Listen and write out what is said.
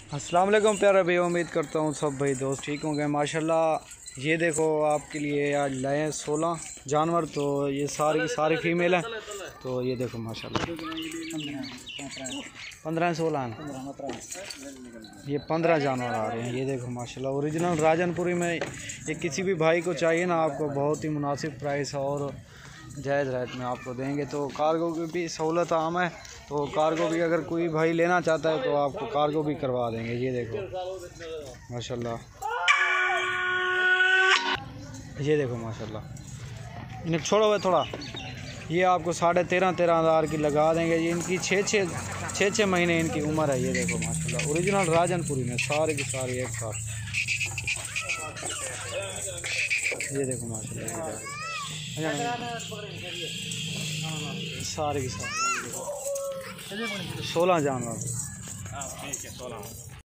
अस्सलाम वालेकुम प्यारे भाई, उम्मीद करता हूँ सब भाई दोस्त ठीक होंगे माशाल्लाह। ये देखो आपके लिए आज लाए हैं 16 जानवर, तो ये सारी की सारी फीमेल है। तो ये देखो माशाल्लाह 15-16 हैं, ये 15 जानवर आ रहे हैं। ये देखो माशाल्लाह ओरिजिनल राजनपुरी में। ये किसी भी भाई को चाहिए ना, आपको बहुत ही मुनासिब प्राइस और जायज़ रेट में आपको देंगे। तो कार्गो की भी सहूलत आम है, तो कार्गो भी अगर कोई भाई लेना चाहता है तो आपको कार्गो भी करवा देंगे। ये देखो माशाल्लाह, ये देखो माशाल्लाह। इन्हें छोड़ो हुए थोड़ा, ये आपको 13,500 हज़ार की लगा देंगे। ये इनकी 6 महीने इनकी उम्र है। ये देखो माशाल्लाह ओरिजिनल राजनपुरी में सारे की सारी एक साथ। ये देखो माशाल्लाह सारे की सारी 16 जानवर।